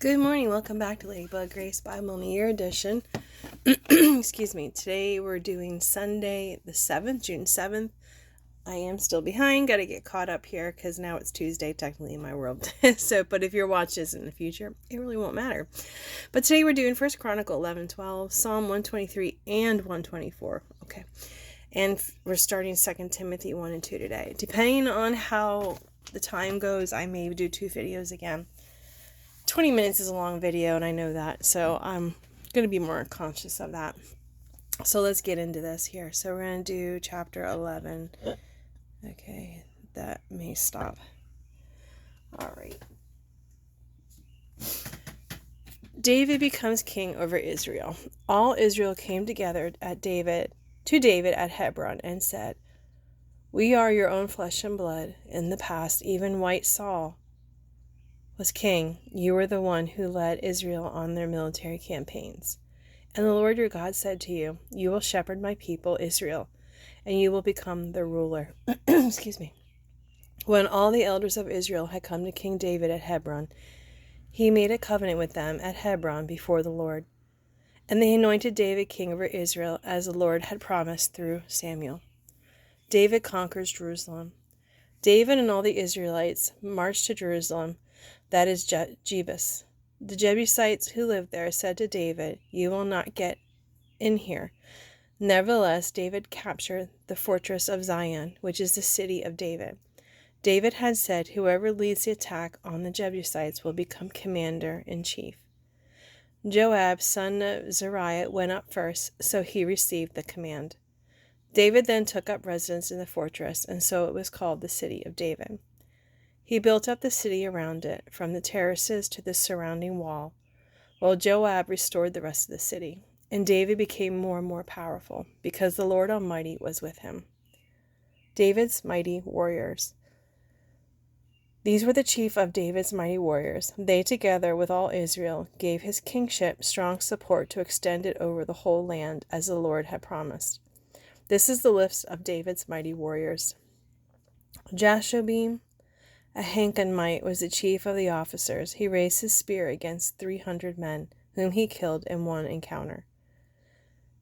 Good morning. Welcome back to Ladybug Grace Bible in a Year edition. Excuse me. Today we're doing Sunday the 7th, June 7th. I am still behind. Got to get caught up here because now it's Tuesday technically in my world. But if you're watching this in the future, it really won't matter. But today we're doing 1 Chronicle 11:12, Psalm 123 and 124. Okay. And we're starting 2 Timothy 1 and 2 today. Depending on how the time goes, I may do 2 videos again. 20 minutes is a long video, and I know that, so I'm going to be more conscious of that. So let's get into this here. So we're going to do chapter 11. Okay, that may stop. All right. David becomes king over Israel. All Israel came together to David at Hebron and said, "We are your own flesh and blood. In the past, even white Saul was king. You were the one who led Israel on their military campaigns. And the Lord your God said to you, you will shepherd my people Israel, and you will become their ruler." Excuse me. When all the elders of Israel had come to King David at Hebron, he made a covenant with them at Hebron before the Lord. And they anointed David king over Israel, as the Lord had promised through Samuel. David conquers Jerusalem. David and all the Israelites marched to Jerusalem, that is Jebus. The Jebusites who lived there said to David, "You will not get in here." Nevertheless, David captured the fortress of Zion, which is the city of David. David had said, "Whoever leads the attack on the Jebusites will become commander-in-chief." Joab, son of Zeruiah, went up first, so he received the command. David then took up residence in the fortress, and so it was called the City of David. He built up the city around it, from the terraces to the surrounding wall, while Joab restored the rest of the city. And David became more and more powerful, because the Lord Almighty was with him. David's mighty warriors. These were the chief of David's mighty warriors. They, together with all Israel, gave his kingship strong support to extend it over the whole land, as the Lord had promised. This is the list of David's mighty warriors. Jashobeam, a Hankanite, was the chief of the officers. He raised his spear against 300 men, whom he killed in one encounter.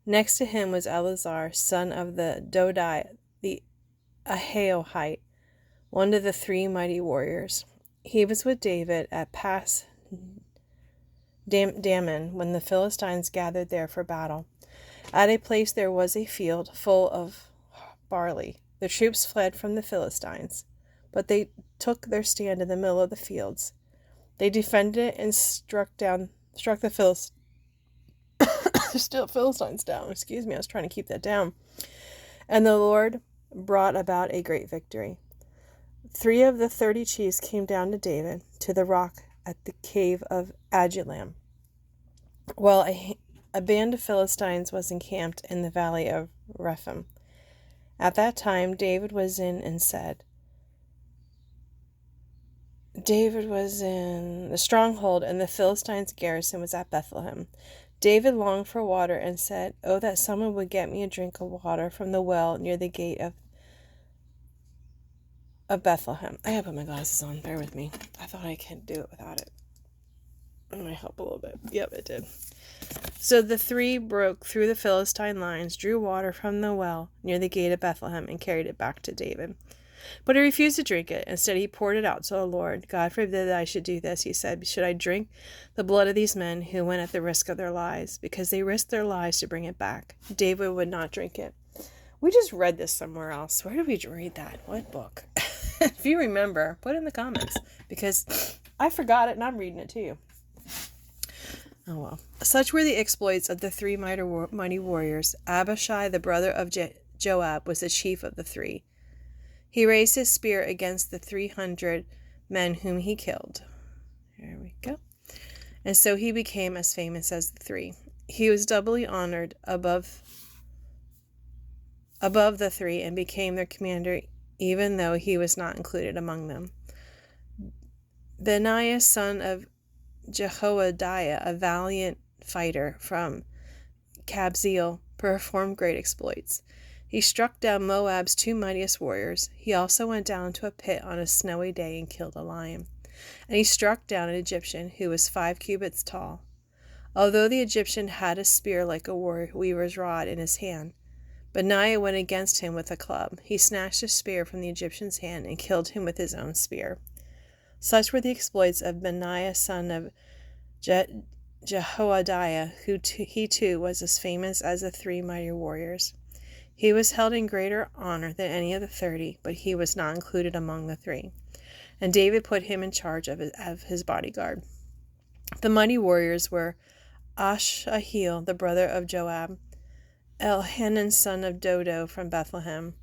Next to him was Eleazar, son of the Dodai, the Ahohite, one of the 3 mighty warriors. He was with David at Pas Dammon when the Philistines gathered there for battle. At a place there was a field full of barley. The troops fled from the Philistines, but they took their stand in the middle of the fields. They defended it and struck the Philistines down. Excuse me, I was trying to keep that down. And the Lord brought about a great victory. 3 of the 30 chiefs came down to David to the rock at the cave of Adullam, while a band of Philistines was encamped in the valley of Rephaim. At that time David was in the stronghold, and the Philistines' garrison was at Bethlehem. David longed for water and said, "Oh, that someone would get me a drink of water from the well near the gate of Bethlehem." I gotta put my glasses on. Bear with me. I thought I could do it without it. It might help a little bit. Yep, it did. So the 3 broke through the Philistine lines, drew water from the well near the gate of Bethlehem, and carried it back to David. But he refused to drink it. Instead, he poured it out to the Lord. "God forbid that I should do this," he said. "Should I drink the blood of these men who went at the risk of their lives, because they risked their lives to bring it back?" David would not drink it. We just read this somewhere else. Where did we read that? What book? If you remember, put it in the comments, because I forgot it and I'm reading it to you. Oh well. Such were the exploits of the 3 mighty warriors. Abishai, the brother of Joab, was the chief of the 3. He raised his spear against the 300 men whom he killed. There we go. And so he became as famous as the 3. He was doubly honored above the 3 and became their commander, even though he was not included among them. Benaiah, son of Jehoiada, a valiant fighter from Kabzeel, performed great exploits. He struck down Moab's 2 mightiest warriors. He also went down to a pit on a snowy day and killed a lion. And he struck down an Egyptian who was 5 cubits tall. Although the Egyptian had a spear like a weaver's rod in his hand, Benaiah went against him with a club. He snatched a spear from the Egyptian's hand and killed him with his own spear. Such were the exploits of Benaiah son of Jehoiada, he too was as famous as the 3 mighty warriors. He was held in greater honor than any of the 30, but he was not included among the 3. And David put him in charge of his bodyguard. The mighty warriors were Ashahel, the brother of Joab, Elhanan son of Dodo from Bethlehem,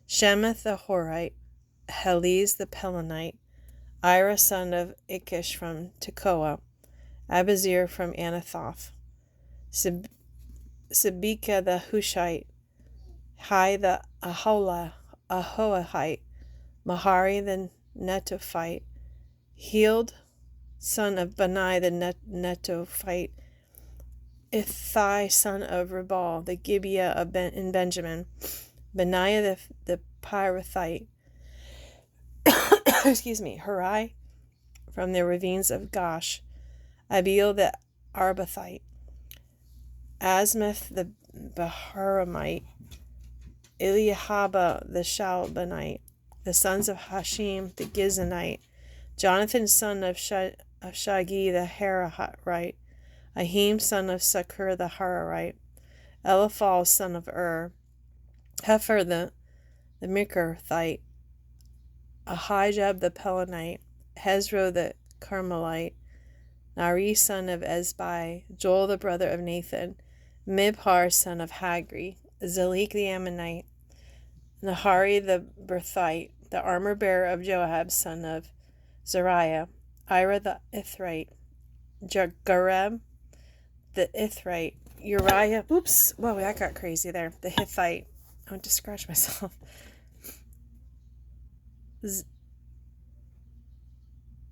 Shemath the Horite, Heliz the Pelonite, Ira son of Ikish from Tekoa, Abazir from Anathoth, Sibekah the Hushite, Hai the Ahoahite, Mahari the Netophite, Heald son of Bani the Netophite, Ithai son of Rabal, the Gibeah in Benjamin, Benaiah the Pirathite, Hurai from the ravines of Gosh, Abiel the Arbathite, Asmeth the Baharamite, Eliahaba the Shalbanite, the sons of Hashim the Gizonite, Jonathan son of Shagi the Hararite, Ahim son of Sakur the Hararite, Eliphal son of Hefer the Mikrathite, Ahijab the Pelonite, Hezro the Carmelite, Nari son of Ezbai, Joel the brother of Nathan, Mibhar son of Hagri, Zalik the Ammonite, Nahari the Berthite, the armor-bearer of Joab son of Zariah, Ira the Ithrite, Gareb the Ithrite, Uriah, whoa, that got crazy there, the Hittite, I went to scratch myself,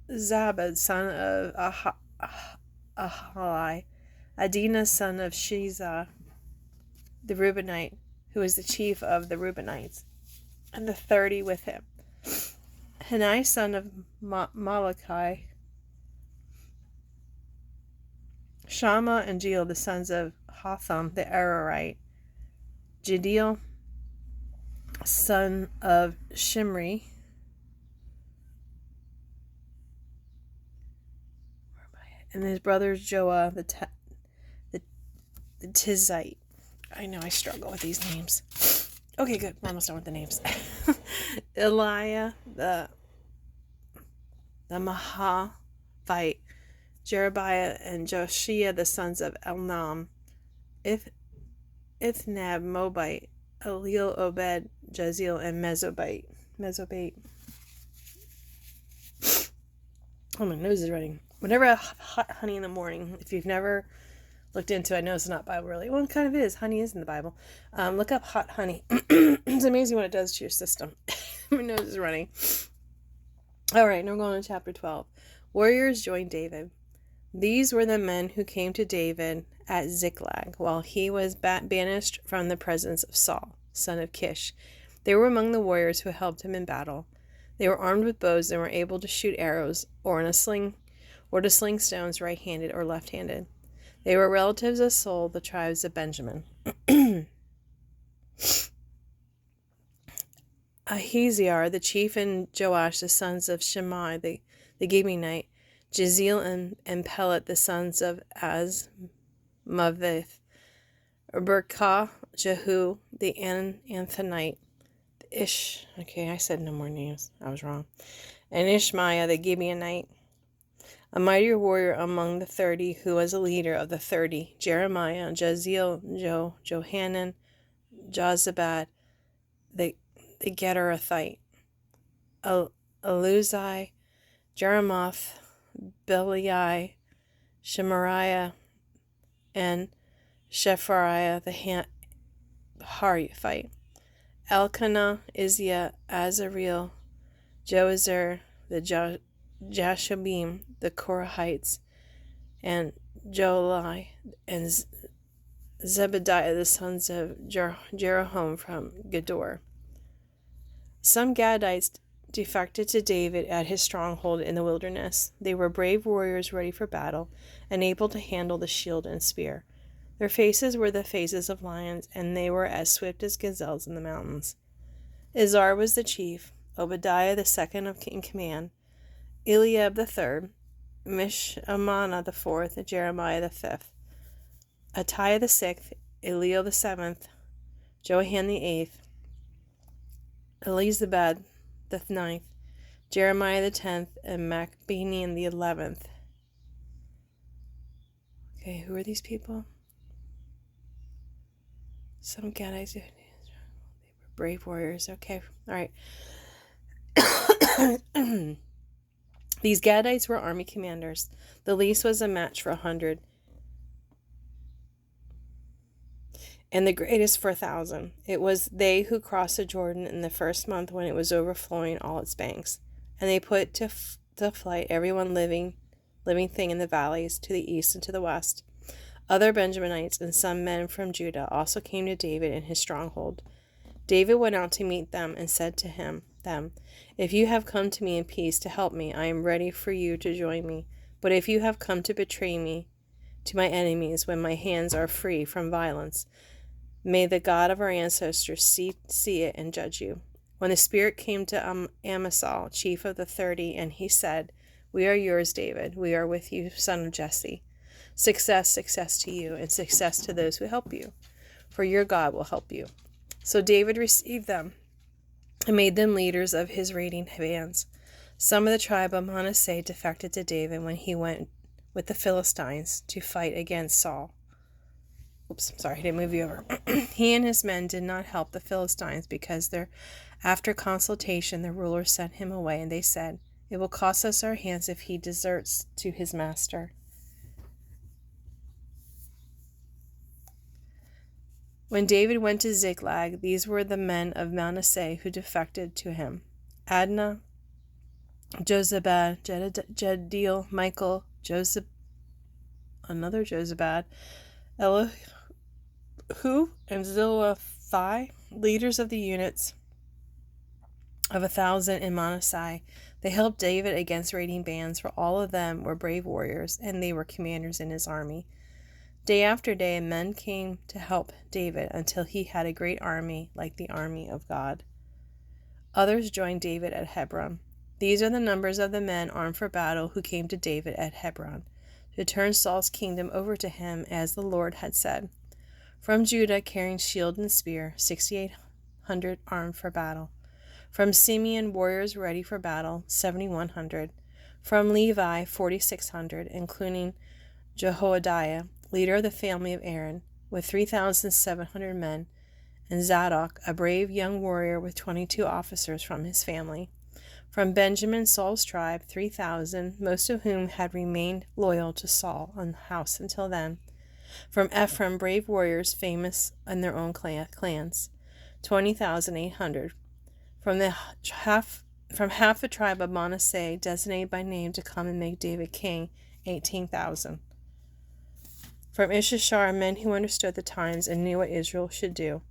Zabad son of Ahalai, Adina son of Shiza, the Reubenite, who was the chief of the Reubenites, and the 30 with him. Hanai son of Malachi, Shammah and Jeel, the sons of Hotham, the Ararite, Jediel, son of Shimri, and his brothers Joah, the Tizite. I know I struggle with these names. Okay, good. We're almost done with the names. Eliah, the Mahavite, Jerebiah and Joshua, the sons of Elnam, Ithnab, Mobite, Elil, Obed, Jaziel, and Mesobate. Oh, my nose is running. Whenever I have hot honey in the morning, if you've never looked into it, I know it's not Bible really. Well, it kind of is. Honey is in the Bible. Look up hot honey. It's amazing what it does to your system. My nose is running. All right, now we're going to chapter 12. Warriors joined David. These were the men who came to David at Ziklag while he was banished from the presence of Saul, son of Kish. They were among the warriors who helped him in battle. They were armed with bows and were able to shoot arrows or to sling stones right-handed or left-handed. They were relatives of Saul, the tribes of Benjamin. Ahaziah, the chief, and Joash, the sons of Shimei, the Gibeonite, Jeziel and Pelet, the sons of Azmaveth, Berkah, Jehu, the Anthonite, okay, I said no more names, I was wrong, and Ishmaiah, the Gibeonite, a mighty warrior among the 30, who was a leader of the 30, Jeremiah, Jaziel, Johanan, Jozabad, the Gederathite, Eluzai, Jeremoth, Beliai, Shemariah, and Shephariah the Harithite, Elkanah, Isaiah, Azareel, Joezer, the Jashabim, the Korahites, and Joelai, and Zebediah, the sons of Jeroham from Gedor. Some Gadites defected to David at his stronghold in the wilderness. They were brave warriors ready for battle and able to handle the shield and spear. Their faces were the faces of lions, and they were as swift as gazelles in the mountains. Izar was the chief, Obadiah the second in command, Eliab the third, Mishamana the fourth, and Jeremiah the fifth, Attiah the sixth, Eliel the seventh, Johan the eighth, Elizabad the ninth, Jeremiah the 10th, and Macbenian the 11th. Okay, who are these people? Some Gadites. They were brave warriors. Okay, all right. These Gadites were army commanders. The least was a match for 100, and the greatest for 1,000. It was they who crossed the Jordan in the first month when it was overflowing all its banks, and they put to flight everyone living thing in the valleys to the east and to the west. Other Benjaminites and some men from Judah also came to David in his stronghold. David went out to meet them and said to them, "If you have come to me in peace to help me, I am ready for you to join me. But if you have come to betray me to my enemies when my hands are free from violence, may the God of our ancestors see it and judge you." When the Spirit came to Amasal, chief of the 30, and he said, "We are yours, David. We are with you, son of Jesse. Success, success to you, and success to those who help you, for your God will help you." So David received them and made them leaders of his raiding bands. Some of the tribe of Manasseh defected to David when he went with the Philistines to fight against Saul. Oops, sorry, I didn't move you over. He and his men did not help the Philistines because after consultation the rulers sent him away, and they said, "It will cost us our hands if he deserts to his master." When David went to Ziklag, these were the men of Manasseh who defected to him: Adnah, Jozabad, Jediel, Michael, another Jozabad, Elihu, and Zilphi, leaders of the units of 1,000 in Manasseh. They helped David against raiding bands, for all of them were brave warriors, and they were commanders in his army. Day after day, men came to help David until he had a great army like the army of God. Others joined David at Hebron. These are the numbers of the men armed for battle who came to David at Hebron to turn Saul's kingdom over to him, as the Lord had said. From Judah, carrying shield and spear, 6,800 armed for battle. From Simeon, warriors ready for battle, 7,100. From Levi, 4,600, including Jehoiada, leader of the family of Aaron, with 3,700 men, and Zadok, a brave young warrior with 22 officers from his family. From Benjamin, Saul's tribe, 3,000, most of whom had remained loyal to Saul on the house until then. From Ephraim, brave warriors famous in their own clans, 20,800. From half the tribe of Manasseh, designated by name to come and make David king, 18,000. From Issachar, men who understood the times and knew what Israel should do,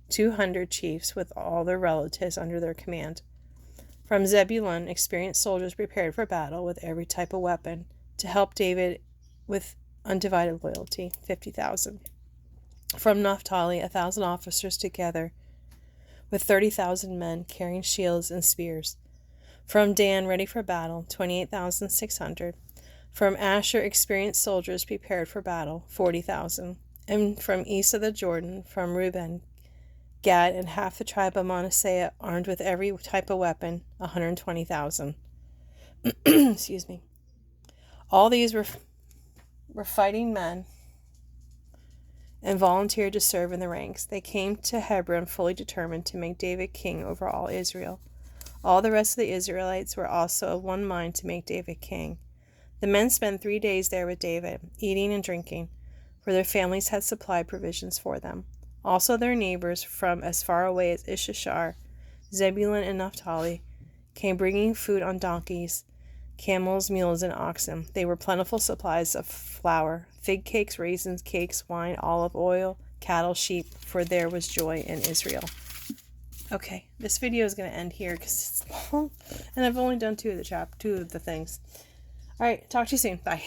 200 chiefs with all their relatives under their command. From Zebulun, experienced soldiers prepared for battle with every type of weapon to help David with undivided loyalty, 50,000. From Naphtali, 1,000 officers together with 30,000 men carrying shields and spears. From Dan, ready for battle, 28,600. From Asher, experienced soldiers prepared for battle, 40,000. And from east of the Jordan, from Reuben, Gad, and half the tribe of Manasseh, armed with every type of weapon, 120,000. Excuse me. All these were fighting men and volunteered to serve in the ranks. They came to Hebron fully determined to make David king over all Israel. All the rest of the Israelites were also of one mind to make David king. The men spent 3 days there with David, eating and drinking, for their families had supplied provisions for them. Also their neighbors from as far away as Issachar, Zebulun, and Naphtali came bringing food on donkeys, camels, mules, and oxen. They were plentiful supplies of flour, fig cakes, raisins, cakes, wine, olive oil, cattle, sheep, for there was joy in Israel. Okay, this video is going to end here because it's long, and I've only done two of the things. All right, talk to you soon. Bye.